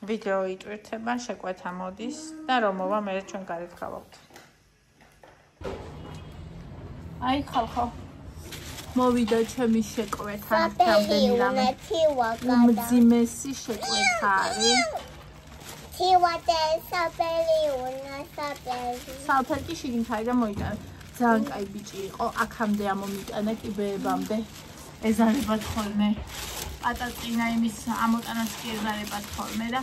ვიდეო იტვირთება, შეკვეთა მოდის და რომ მოვა მე ჩვენ გარეთ გავავთ. აი ხალხო მოვიდა ჩემი შეკვეთა რამდენი რამე უმძიმესი შეკვეთა არის. სალფერკი შიგნით არის და მოიტანა. ძალიან კაი ბიჭი იყო, აქამდე ამომიტანა კიბეებამდე. ეზარებათ ხოლმე. პატატინა იმის ამოტანას კი ეზარებათ ხოლმე და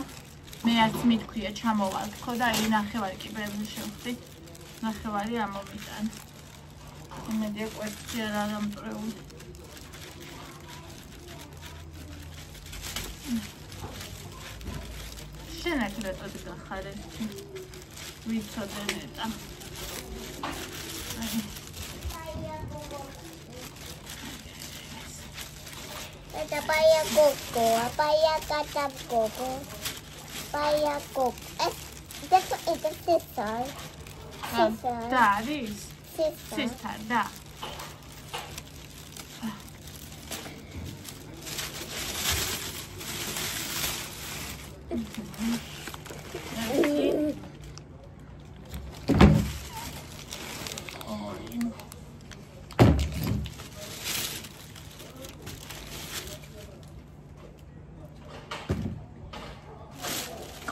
მე არც მithქვია ჩამოვალ თქო და აი ნახევარი კიბეებზე შევხვდი. ნახევარი ამომიტანა. იმედია კვერცხი არ ამტრეული. შენ აქ რატოდ გახარ ერთი ვიცოდე ნეტა. Eta paya coco, paya coco, paya coco. This is a sister. That is sister. Da.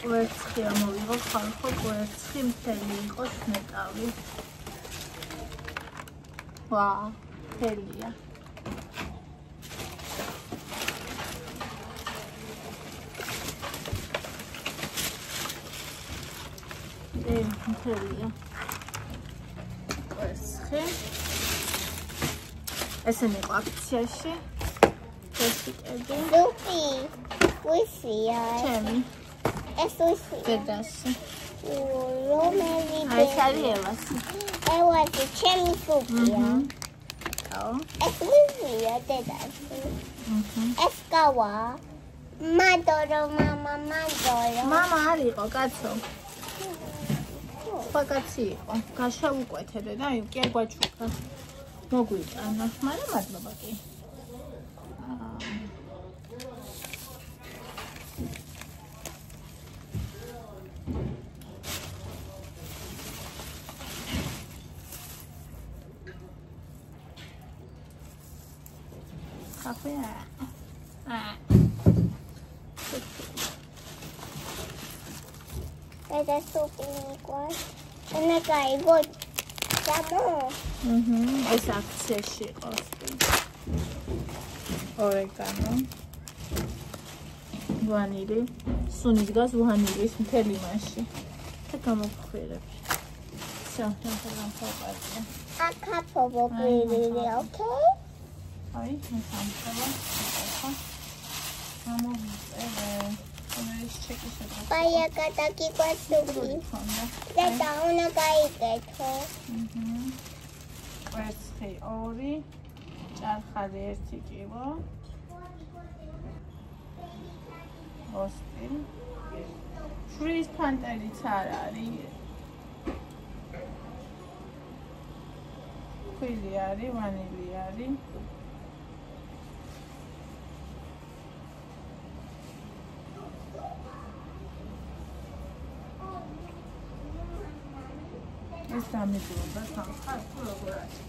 კვერცხი ამოვიღო ხალხო, კვერცხი მთელი იყოს მეტავი. ვა, მთელია. მთელია. კვერცხი. ესენი იყო აქციაში. კვერცხი. Luffy, Wi-Fi. ჩემი. Es Wi-Fi. Pedaço. Ai, cadê ela? Eu acho que é minha filha. Es Wi-Fi, pedaço. Es kawa. Madoro, mama, madoro. Mama, ali, ó, gato. Pagati, ó, cachorro ukwetele da yuki agwachuka. Moguitana. Mana madloba ki. Café. Eda super Una caigo. Chamo. Es აქციაში ყავს. ორეგანო. ვანილი. სუნი დგას ვანილის მთელი მასში. და გამოფხვრები. всё, გამოფხვრები. აკაფობო პირილი, ოკეი? აი, მე სამწევა. გამოვიწერე. ეს ჩეკი შეგვიძლია. Paya kataki kwasuki. Და უნდა გაიგეთო. კვერცხი 2, ჭარხალი 1 კილო. ოსტი. შრის ფანტერიც არ არის. ქვილი არის, ვანილი არის. ეს დამიჯობა თანხა თუ როგორ არის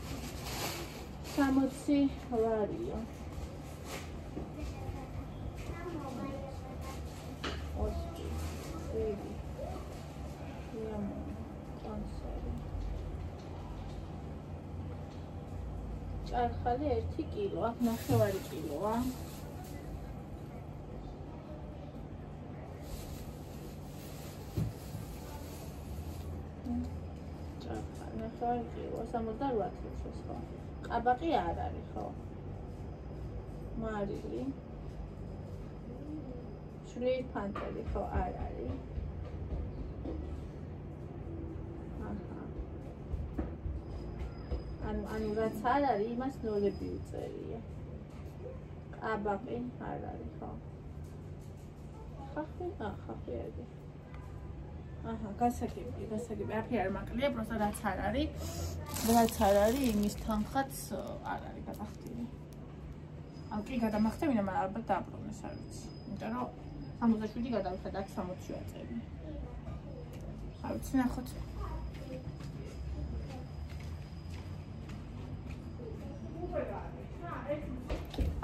60 ლარია ოსტი ხვილი კონსერვი ჭარხალი 1 კილო აქ 9 კილოა კილო 68 ლიტრის ხო? ყაბაყი არ არის ხო? მარილი. შრის ფანტელი ხო არ არის? აჰა. ანუ რაც არ არის, იმას ნოლები უწერია. ყაბაყი არ არის ხო? ხახი? ხახი არის. აჰა, გასაგები. აფი არ მაკლია, просто რაც არ არის, იმის თანხაც არ არის გადახდილი. ან კი გადამახტევინა, მაგრამ ალბათ დააბრუნეს, არ ვიცი. იმიტომ რომ 67 გადავიხადე, აქ 60 ვაწევი. არ ვიცი, ნახოთ.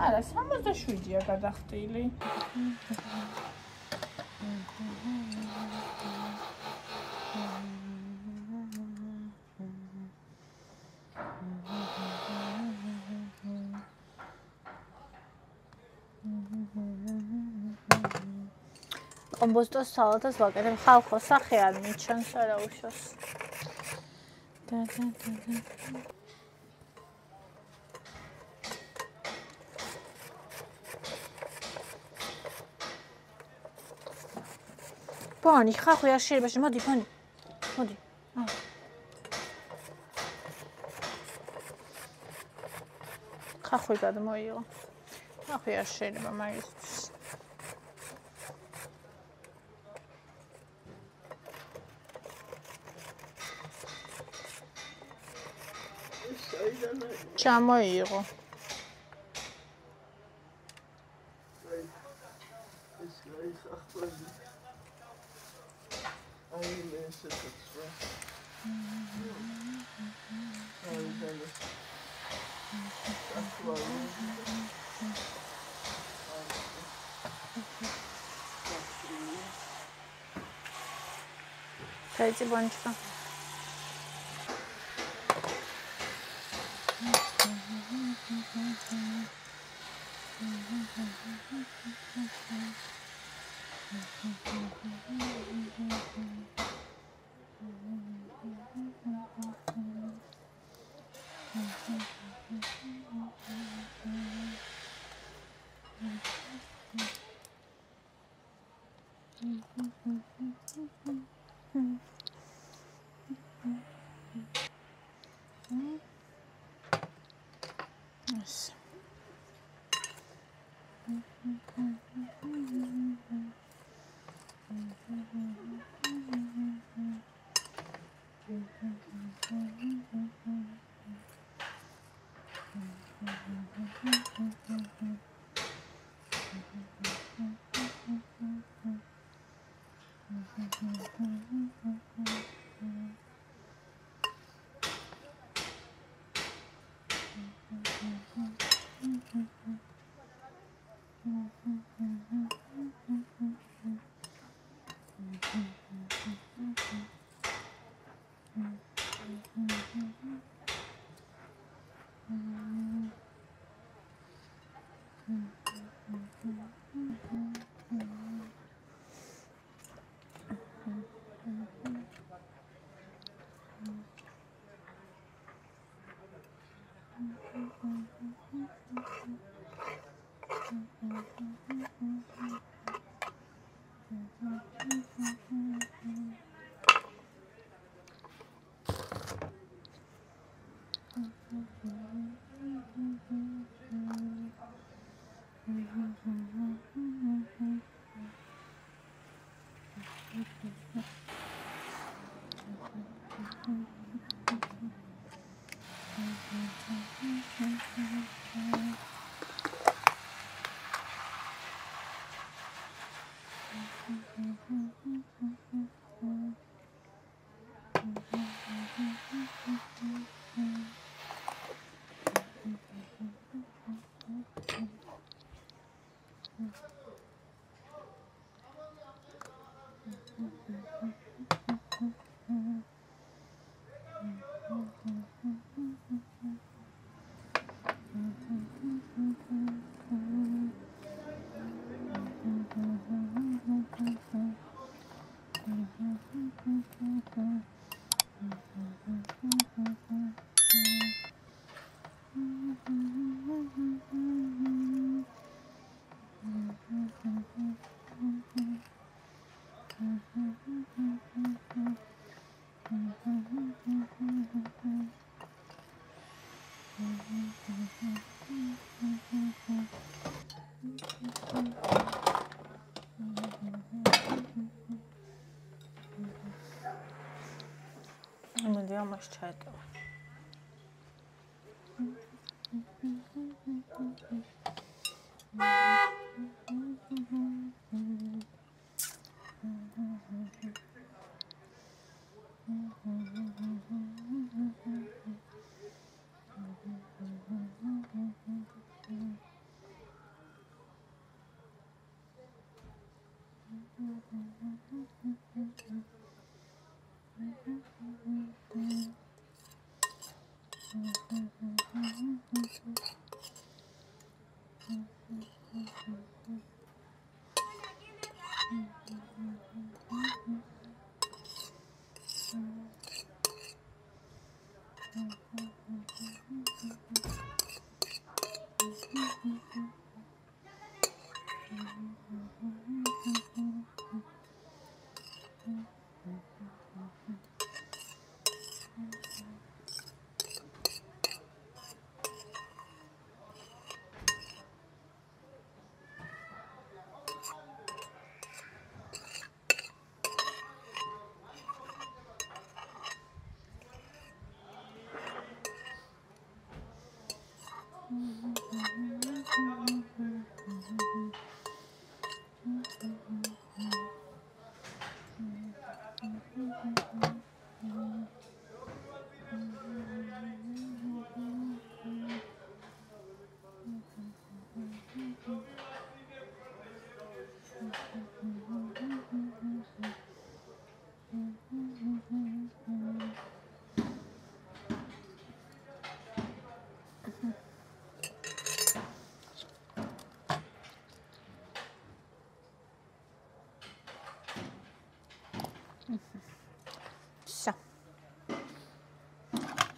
არა, 67-ია გადახტილი. კომბოსტოს სალათას ვაკეთებ ხალხო სახე არ მიჩანს არა უშოს. Bani, ხახვი არ შეიძლება, მოდი, ბანი. მოდი. ხახვი გადმოიღო. ხახვი არ შეიძლება მაგისთვის. ჩამოიღო. Дайте баночку. Yes. Mondi amaç çayda var.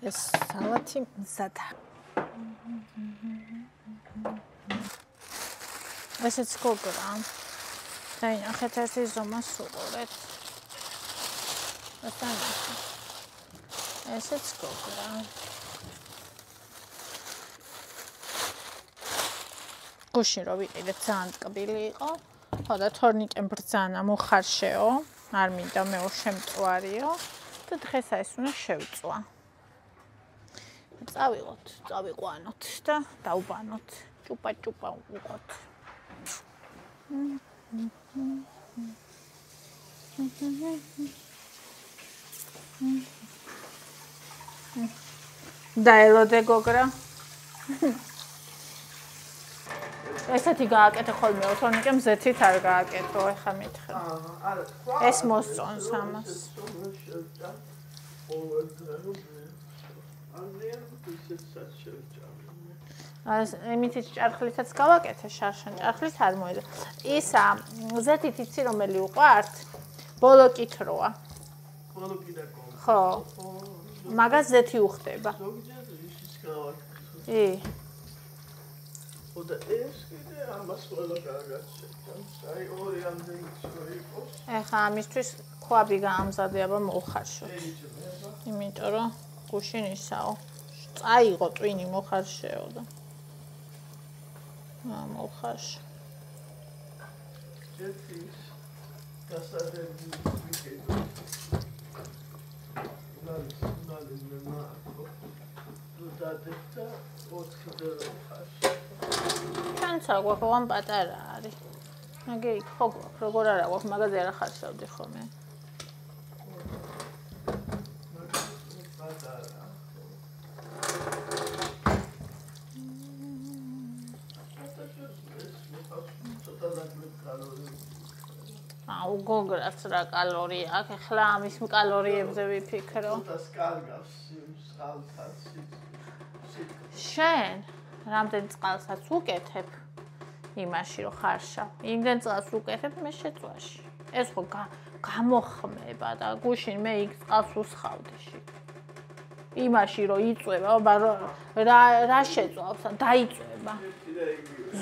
ეს სალათი მზადა. ესეც გოგრა. დაინახეთ ერთი ზომა სუყურეთ. ესეც გოგრა. გუშინ რო ვიყიდეთ ძალიან ტკბილი იყო. ხო და თორნიკემ ბრძანა მოხარშეო. არ მინდა მე შემწვარიო და დღეს ეს უნდა შევწვა. წავიღოთ, წავიყვანოთ და დავბანოთ. ჭუპა-ჭუპა უყოთ. დაელოდე გოგრა. ესეთი გააკეთე ხოლმე თორნიკემ ზეთით არ გააკეთო, ეხა მითხრა. ეს მოსწონს ამას. იმითიც ჭარხლითაც გავაკეთე, შარშან ჭარხლით არ მოედა. ისა ზეთით იცი რომელი უყვართ? ბოლოკით როა. ბოლოკი და კოლო. ხო. მაგას ზეთი უხდება. და ეს კიდე ამას ყველა კარგად შეჭამს. აი ორი ამდენი იყოს. ეხა ამისთვის ხვაბი გაამზადე, აბა მოხარშოთ. იმიტომ რომ გუშინ ისაო. წაიღო ტვინი მოხარშეო და. მოხარშ. ჯეთის გასადები ვიკეთო. ნალი მემაყო. დადექთა 4 და ხარშ. ჩანცა გვაქვს პატარა არის. მაგე იქ ხო გვაქვს, როგორ არა გვაქვს, მაგაზე არა ხარშავდი ხოლმე. აუ გოგრაც რა კალორია აქვს, ახლა ამის კალორიებზე ვიფიქრო. დასკარგავს წყალსაც. შენ რამდენ წყალსაც უკეთებ იმაში რომ ხარშავ. იმდენ წყალს უკეთებ მე შეწვაში. ეს ხო გამოხმება და გუშინ მე იქ წყალს უსხავდი შე. იმაში რომ იწვება, აბა რა შეწვავს? დაიწვება.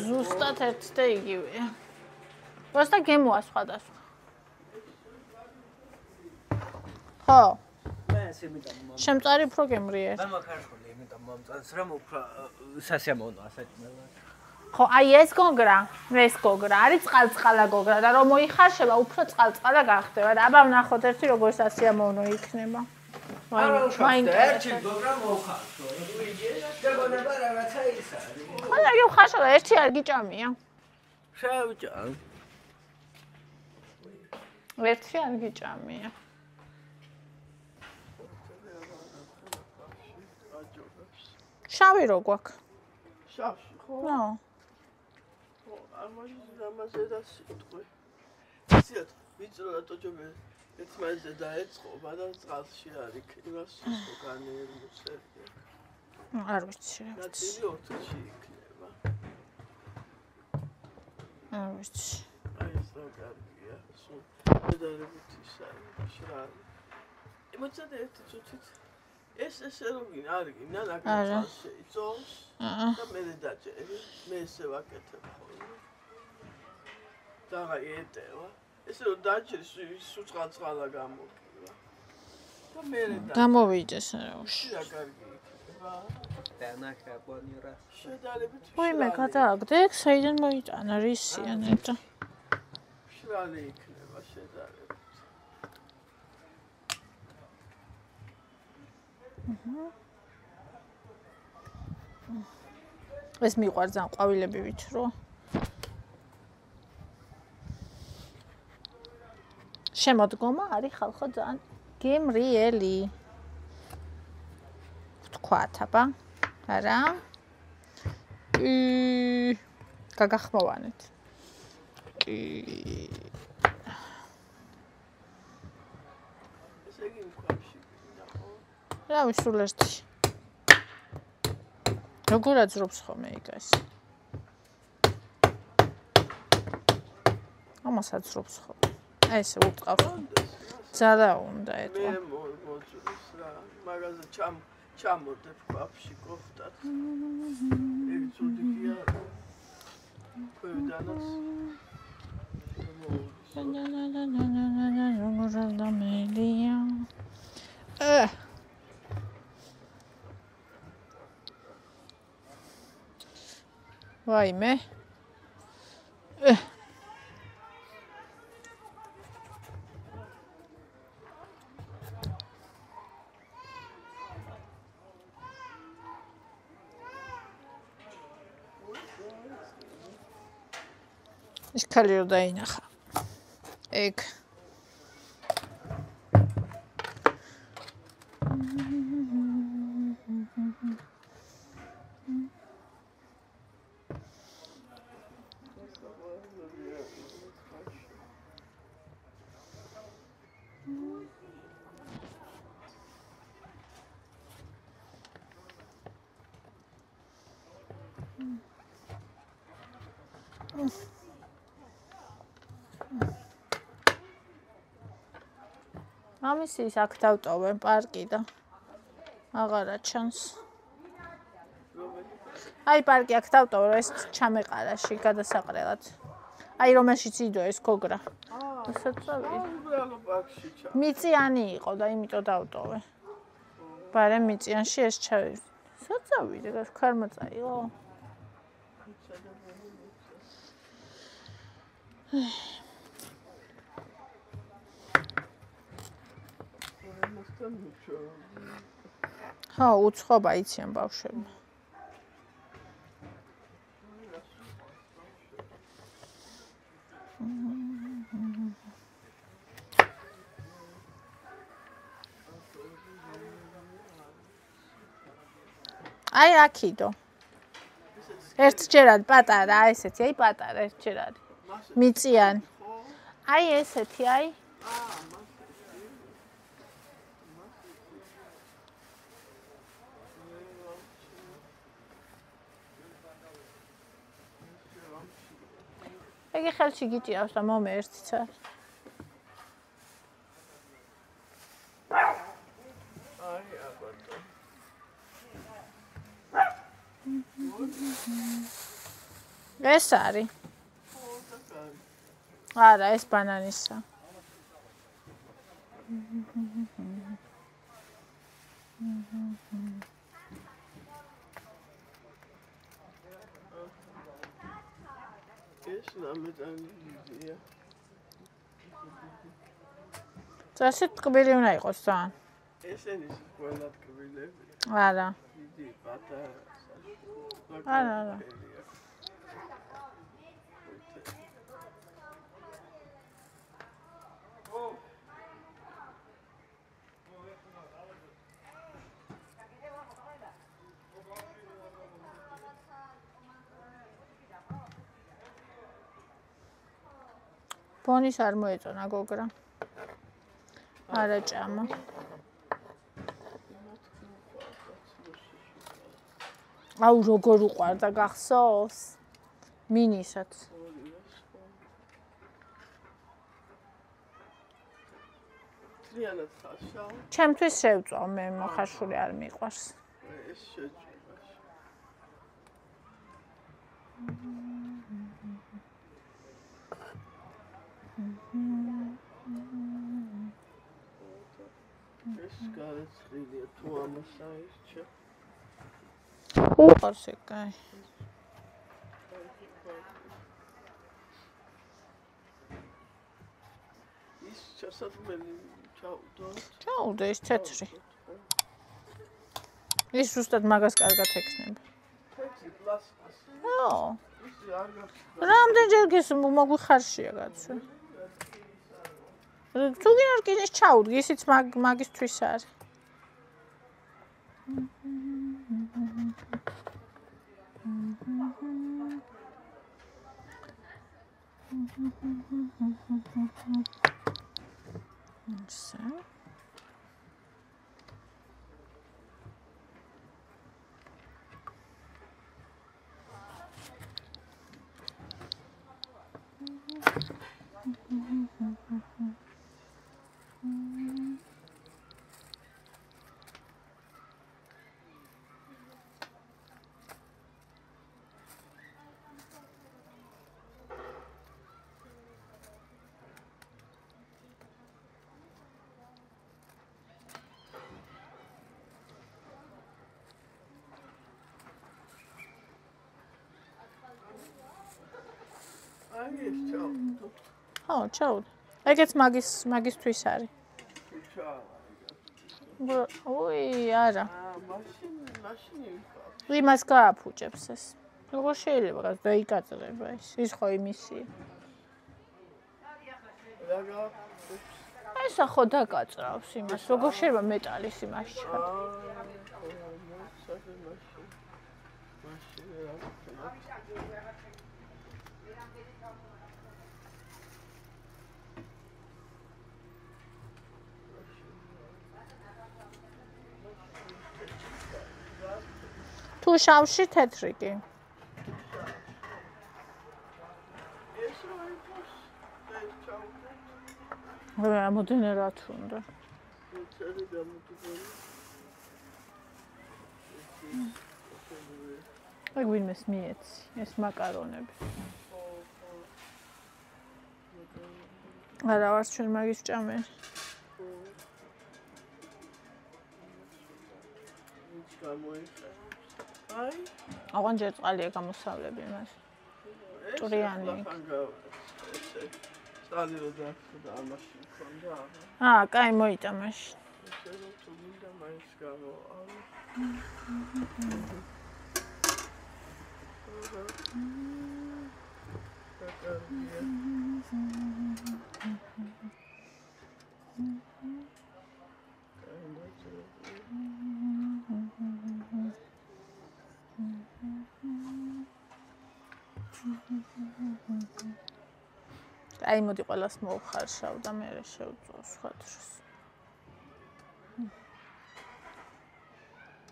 ზუსტად ერთ და იგივეა. просто გემოა სხვადასხვა. ხო. მე ეს იმიტომ შემწარი უფრო გემრიერ. მე მაქარხული იმიტომ მომწონს რომ უფრო სასიამოვნო ასეთმელა. ხო, აი ეს გოგრა, არის წყალწყალა გოგრა და რომ მოიხარშება, უფრო წყალწყალა გახდება და აბა ვნახოთ ერთი როგორ სასიამოვნო იქნება. მაინც ერთი გოგრა მოხარშო. შეგონება რაღაცა ის არის. ხოდა იგი ხარშო და ერთი არ გიჭამია. შევჭამ. ერთი არ გიჭამია. შავი რო გვაქვს? შავში ხო? ხო. ამაზე და სიტყვი. ისეთ მიწროლა ტოჯობე ერთმანეთზე დაეწყობა და წყალში არ იქნება სისხლო განერმოსერია. არ ვიცი რა. ნაწილი ოთხში იქნება. არ ვიცი. აი ეს რა კარგია. სულ შედარებით ის არის შრალი. მოწადე ერთი წუთით. ეს ესე რომ არის, ნანაკა შეიწოს და მე დაჭერი, მე ესე ვაკეთებ ხოლმე. და ეტევა. ესე რომ დაჭრის სუწყალ-წყალა გამოგივა. და მე გამოვიდეს რა უში. რა კარგი იქნება. დანახა ბონირა. შედარებით ვაიმე გადააგდე, საიდან მოიტანა რისიან და შრალი იქნება შედარებით. ეს მიყვარს ძალიან ყვავილები ვითრო. შემოდგომა არის ხალხო ძალიან გემრიელი. თქვათ, აბა. არა. გაგახმოვანეთ. ესე იგი მქვაში გინდა ხო? რა ვისულ ერთი. როგორ აძრობს ხოლმე იგას? ამას აძრობს ხოლმე. ეს უტყავს. ძალა უნდა ეტყვა. მე მოძვრის რა, მაგაზე ჩამოდებ ქვაფში კოფტად. ეგ ცუდი კი არა. ქვევიდანაც ვაიმე. ის ქალი რო დაინახა. ეგ. ამის აქ დავტოვე პარკი და აღარა ჩანს. აი პარკი აქ დავტოვე, ეს ჩამეყარაში გადასაყრელად. აი რომელშიც იდო ეს გოგრა. უბრალო პარკში ჩა. მიწიანი იყო და იმიტომ დავტოვე. ბარემ მიწიანში ეს ჩავი. საწავიდე, ქარმოწა იყო. ხო, უცხობა იციან ბავშვებმა. აი აქიდო. ერთჯერად პატარა, ესეთი, აი პატარა ერთჯერად. მიწიანი. აი ესეთი, აი. ეგ ხელში გიჭირავს და მომე ერთიც არის. აი აბატო. ეს არის. არა, ეს ბანანისა. ეს ნამეტანია. წასი ტკბილი უნდა იყოს ძალიან. ესენის ყველა ტკბილები. არა. დიდი პატარა. არა. ბონის არ მოეწონა გოგრა. არა ჭამა. აუ როგორ უყვარდა გახსოვს? მინისაც. ძალიან ხაშავ. ჩემთვის შევწვა მე მოხარშული არ მიყვარს. ეს შეჭრება. ეს გარეთილია თუ ამას აირჩა. უყარს ეკაი. ის ჩასადმელი ჩაუდოთ. ჩაუდე ის თეთრი. ის ზუსტად მაგას კარგად ექნება. თეთრი პლასტიკი. ო, ის არ გაქვს. რამდენჯერ გეს მოგვიხარშია კაცო. თუ გინარ კიდეც ჩაუდგი, ისიც მაგისთვის არის. So. აი ეს ჩაუდო. ხო, ჩაუდე. ეგეც მაგისთვის არის. ой, არა. მაშინ იმას გააფუჭებს ეს. როგორ შეიძლება გას დაიკაწრება ეს? ის ხო იმისია. ესა ხო დაკაწრავს იმას. როგორ შეიძლება მეტალის იმას ჩა? თუ შავში თეთრი კი. რამოდენე რა თუნდა. აი ვინმეს მიეცი ეს მაკარონები. არა ვარს ჩვენ მაგის ჭამენ. აი აღარ ჯერ წყალია გამოსავლები მას. ჭრიანი. წყალი რო დაახდა ამაში მქონდა. კაი მოიტა მაშინ. ესე რომ თუ მინდა მაინც გამოავალ. აი მოდი ყველას მოუხარშავ და მე შევწვა სხვა დროს.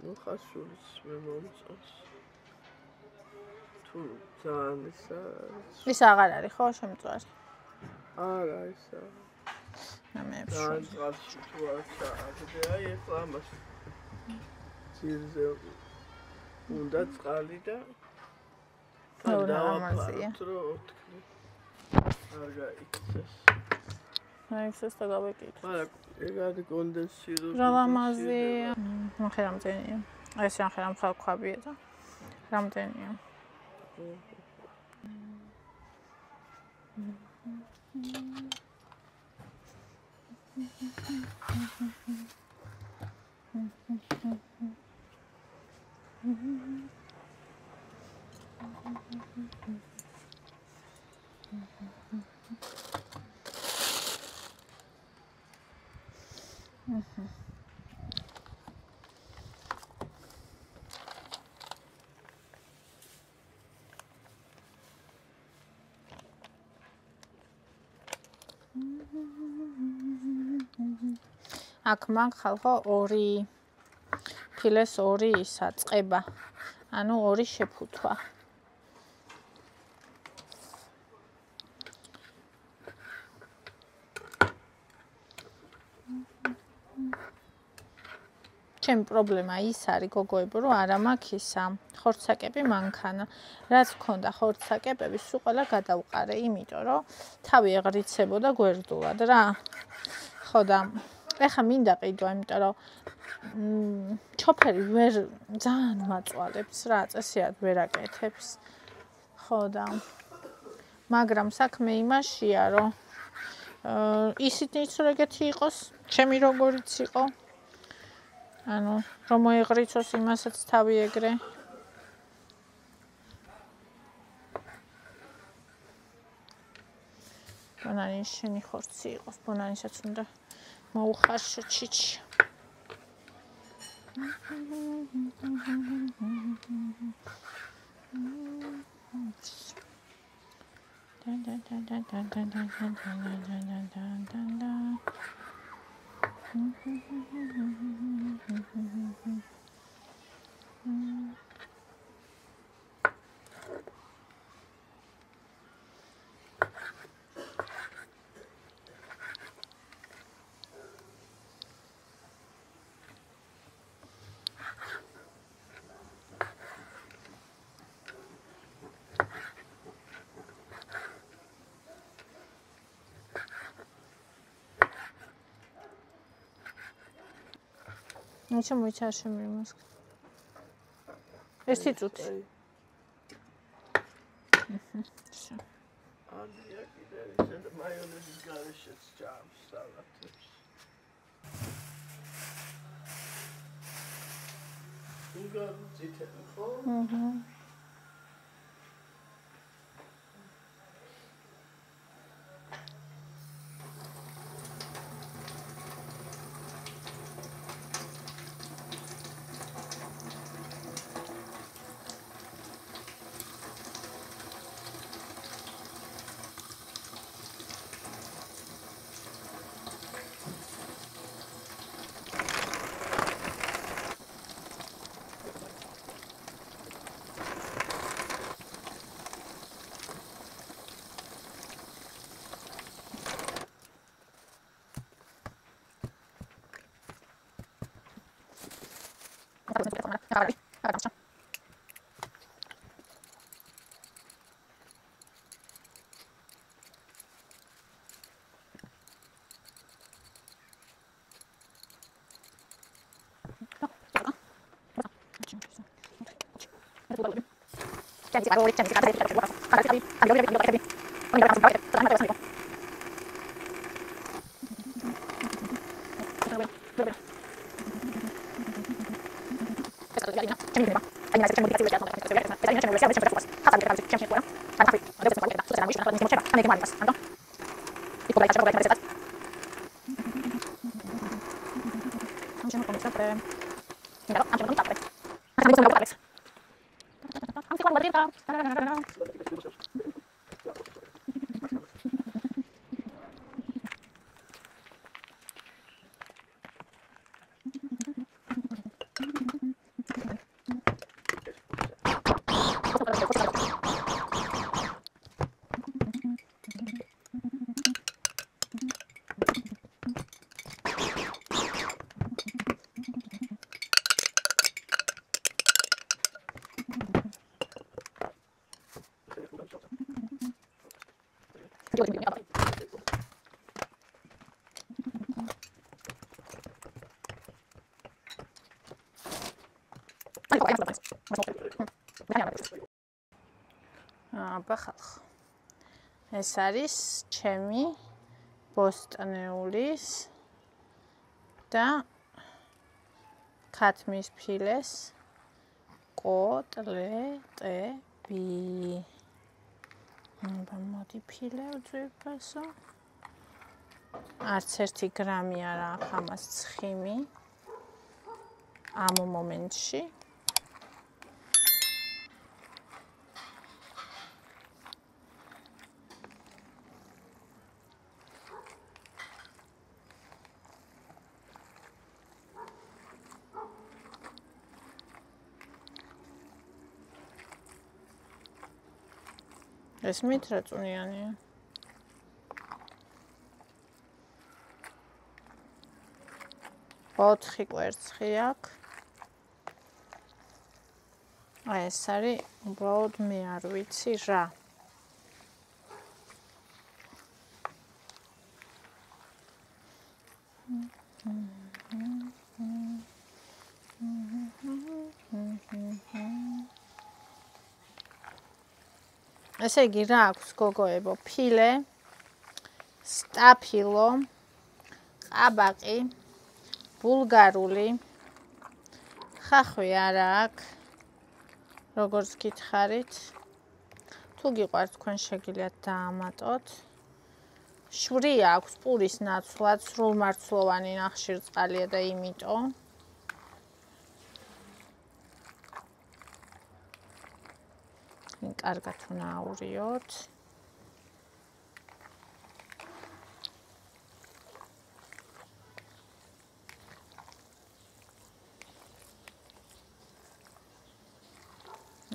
ნუ ხასულის მე მომწონს. თუ ძალიან ის აღარ არის ხო შემწვარი? არა ისა. მე ძალიან წყალში თუ არ ჩააგდე აი ეხლა ამას ძირზე უნდა წყალი და დავამაზია. არ გაიქცეს. გაიქცეს და გავეკითხე. მაგრამ ეგ არის კონდენსირებული. რა ლამაზია. ნახე რამდენია. ეს ნახე რამ ხალხებია და რამდენია. აქ მაგხალ ხო 2 ფილეს 2 ისა წყება. ანუ 2 შეფუთვა. ჩემი პრობლემა ის არის გოგოებო, რომ არა მაქვს ისა ხორცაკები მანქანა. რაც მქონდა ხორცაკებები, სულ ყველა გადავყარე, იმიტომ რომ თავი ეღრიცებოდა გვერდულად რა. ხო და ეხა მინდა ყიდვა, იმიტომ რომ ჩოფერი ვერ ძალიან მაწვალებს რა, წესიად ვერ აკეთებს. ხო და მაგრამ საქმე იმაშია, რომ ისიც რომ ეგეთი იყოს, ჩემი როგორიც იყო. ანუ რომ მოეღრიცოს იმასაც თავი ეგრე. ბანანის შენი ხორცი იყოს, ბანანისაც უნდა მოუხარშო ჩიჩი. Ничего мы чаще мозг. Если тут. Все. ბახალხ ეს არის ჩემი ბოსტნეულის და ქათმის ფილეს კოტლეტები. მოდი ფილე ვძვირფასო. არც 1 გრამი არა აქვს ამას ცხიმი ამ მომენტში. ეს მით რა წუნიანია. ოთხი კვერცხი აქვს. აი ეს არის უბრალოდ მე არ ვიცი რა. ესე იგი რა აქვს გოგოებო? ფილე, სტაფილო, ყაბაყი, ბულგარული, ხახვი არა აქვს, როგორც გითხარით. თუ გიყვართ თქვენ შეგიძლიათ დაამატოთ. შვრი აქვს პურის ნაცვლად, სრულმარცვლოვანი ნახშირწყალია და იმიტომ. კარგად უნდა აურიოთ.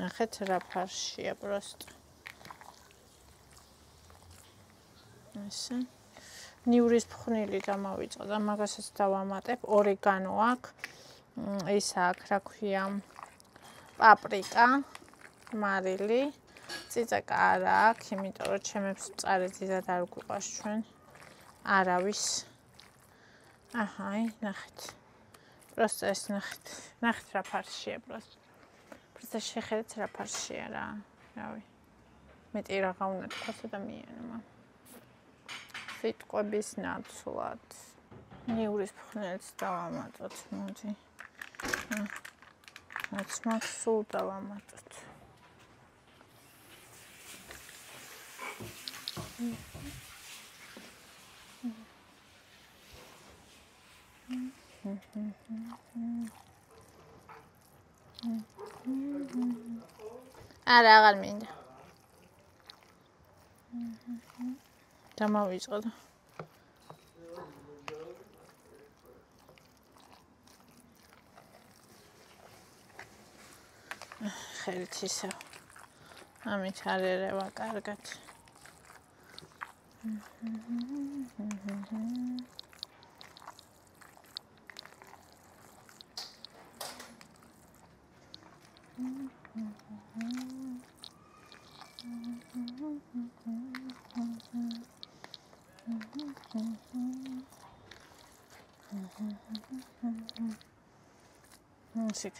ნახეთ რა ფარშია პროსტ. ესე. ნიურის ფხვნილი დამავიწყო და მაგასაც დავამატებ. ორეგანო აქვს. ის აქვს, რა ქვია, პაპრიკა, მარილი, წიწაკა არა აქვს, იმიტომ რომ ჩემებს მწარე ძილად არ გვიყავს ჩვენ. არავის. აჰაი, ნახეთ. პროსტ ეს ნახეთ. ნახეთ რა ფარშია პროსტ. პროსტ შეხედეთ რა ფარშია რა. რავი. მეტი რაღა უნდა თქვას ადამიანმა. სიტყვების ნაცვლად. ნიურის ფხვნილიც დავამატოთ, მოდი. რაც მაქვს სულ დავამატოთ. არა, აღარ მინდა. დამავიწყო და ხელით ისე ამით არ ერევა კარგად.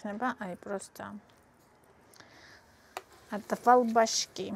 იქნება აი პროსტა ატვალბაშკი.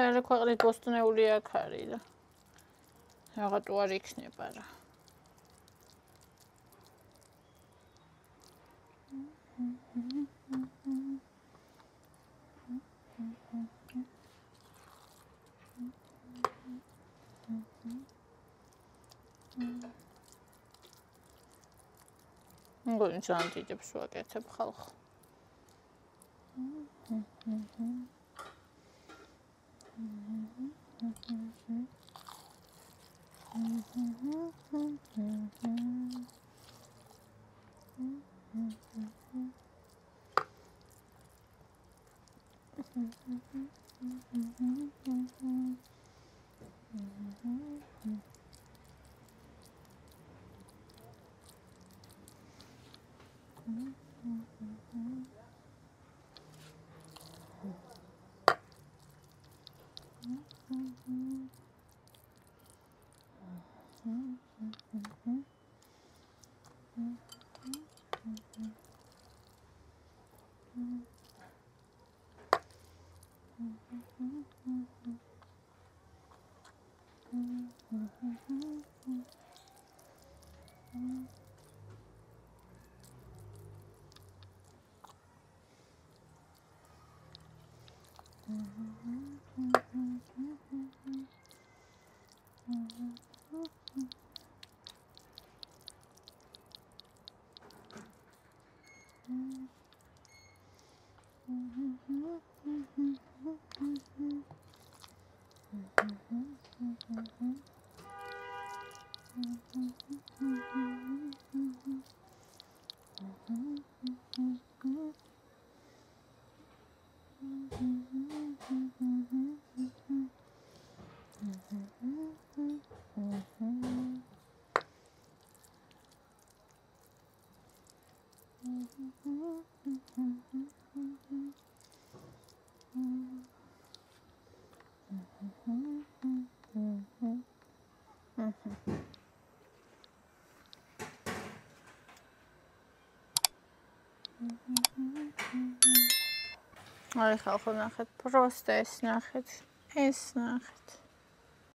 ცერე ქვეყნით ბოსტნეული აქ არის და რაღაცა არ იქნება რა. მგონი ძალიან დიდებს ვაკეთებ ხალხ. აი ხალხო ნახეთ, პროსტა ეს ნახეთ. ეს ნახეთ.